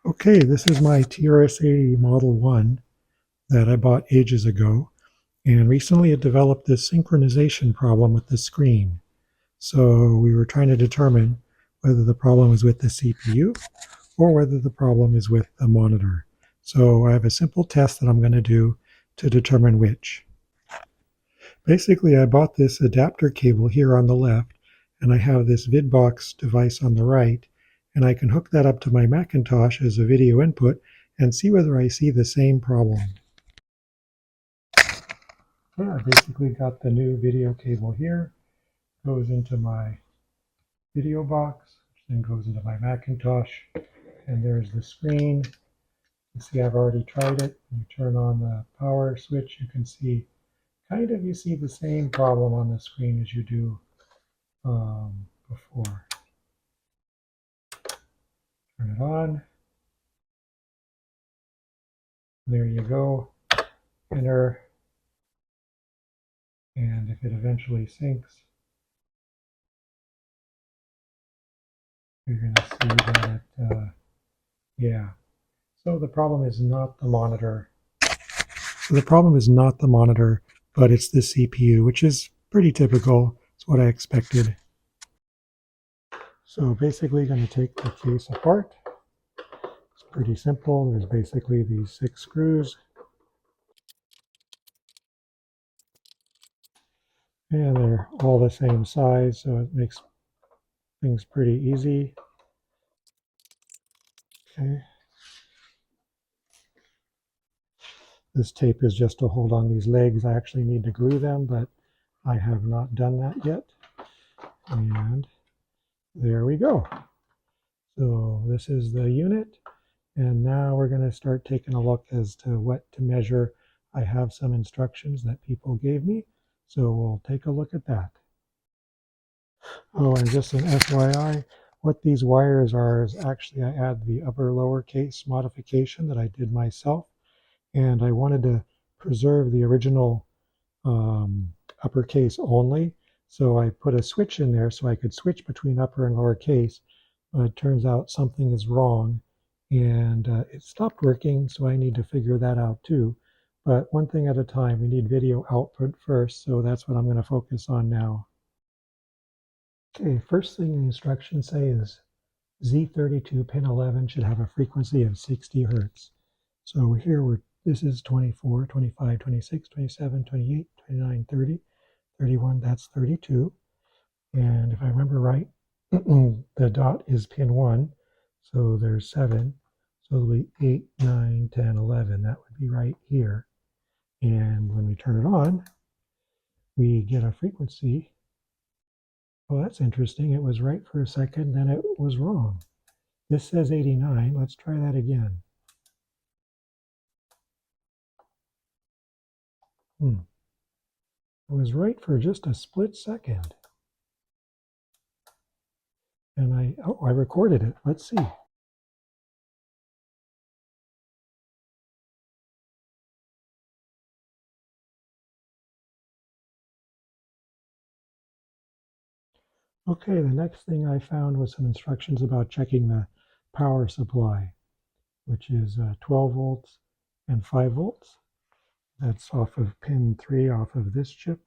Okay, this is my TRS-80 Model I that I bought ages ago, and recently it developed this synchronization problem with the screen. So we were trying to determine whether the problem is with the CPU or whether the problem is with the monitor. So I have a simple test that I'm going to do to determine which. Basically, I bought this adapter cable here on the left, and I have this VidBox device on the right, and I can hook that up to my Macintosh as a video input and see whether I see the same problem. Yeah, I basically got the new video cable here, goes into my video box, which then goes into my Macintosh, and there's the screen. You see I've already tried it. When you turn on the power switch, you can see you see the same problem on the screen as you do before. Turn it on. There you go. Enter. And if it eventually syncs, you're going to see that yeah. So the problem is not the monitor. The problem is not the monitor, but it's the CPU, which is pretty typical. It's what I expected. So basically going to take the case apart. It's pretty simple. There's basically these 6 screws. And they're all the same size, so it makes things pretty easy. Okay. This tape is just to hold on these legs. I actually need to glue them, but I have not done that yet. And there we go. So this is the unit. And now we're going to start taking a look as to what to measure. I have some instructions that people gave me, so we'll take a look at that. Oh, and just an FYI, what these wires are is actually I add the upper lowercase modification that I did myself, and I wanted to preserve the original uppercase only, so I put a switch in there so I could switch between upper and lowercase, but it turns out something is wrong, and it stopped working, so I need to figure that out too. But one thing at a time. We need video output first, so that's what I'm going to focus on now. Okay, first thing the instructions say is Z32 pin 11 should have a frequency of 60 Hertz. So here this is 24, 25, 26, 27, 28, 29, 30, 31, that's 32. And if I remember right, the dot is pin 1, so there's 7. So it'll be 8, 9, 10, 11. That would be right here. And when we turn it on, we get a frequency. Oh, that's interesting. It was right for a second, then it was wrong. This says 89. Let's try that again. It was right for just a split second. And I recorded it. Let's see. Okay, the next thing I found was some instructions about checking the power supply, which is 12 volts and 5 volts. That's off of pin 3 off of this chip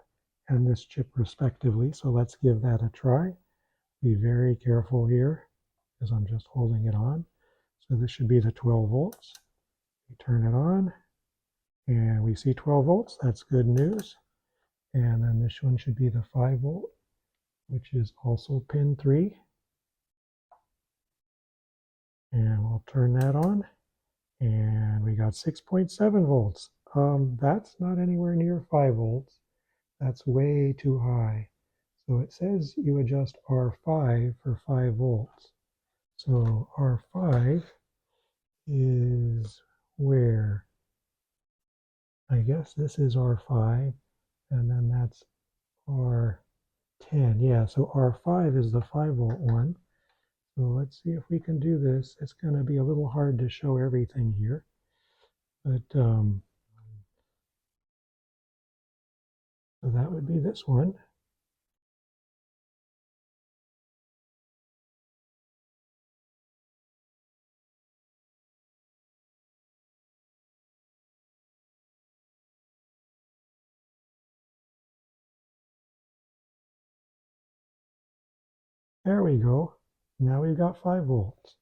and this chip respectively. So let's give that a try. Be very careful here because I'm just holding it on. So this should be the 12 volts. We turn it on and we see 12 volts. That's good news. And then this one should be the 5 volt, which is also pin 3. And we'll turn that on. And we got 6.7 volts. That's not anywhere near 5 volts. That's way too high. So it says you adjust R5 for 5 volts. So R5 is where? I guess this is R5, and then that's R10. Yeah, so R5 is the 5 volt one. So let's see if we can do this. It's going to be a little hard to show everything here, but so that would be this one. There we go. Now we've got 5 volts.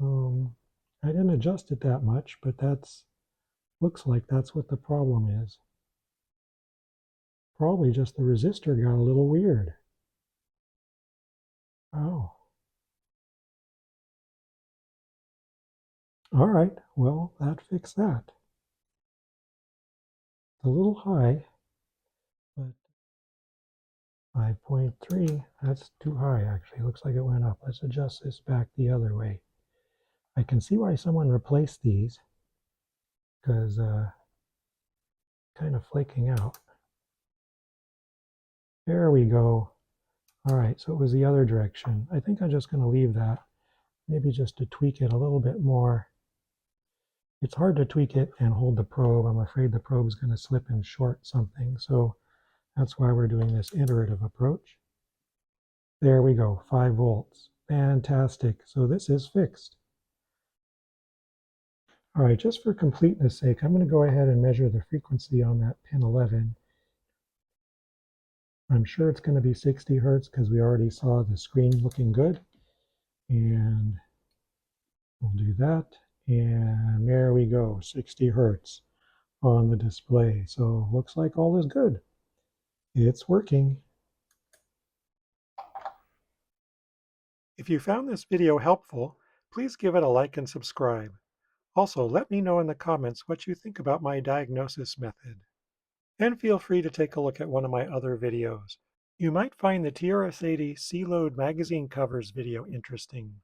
I didn't adjust it that much, but looks like that's what the problem is. Probably just the resistor got a little weird. Oh. All right, well, that fixed that. It's a little high, but 5.3, that's too high actually. Looks like it went up. Let's adjust this back the other way. I can see why someone replaced these, because kind of flaking out. There we go. All right, so it was the other direction. I think I'm just going to leave that, maybe just to tweak it a little bit more. It's hard to tweak it and hold the probe. I'm afraid the probe is going to slip and short something, so that's why we're doing this iterative approach. There we go, 5 volts. Fantastic. So this is fixed. All right, just for completeness sake, I'm going to go ahead and measure the frequency on that pin 11. I'm sure it's going to be 60 hertz because we already saw the screen looking good. And we'll do that. And there we go, 60 hertz on the display. So looks like all is good. It's working. If you found this video helpful, please give it a like and subscribe. Also, let me know in the comments what you think about my diagnosis method. And feel free to take a look at one of my other videos. You might find the TRS-80 C-Load magazine covers video interesting.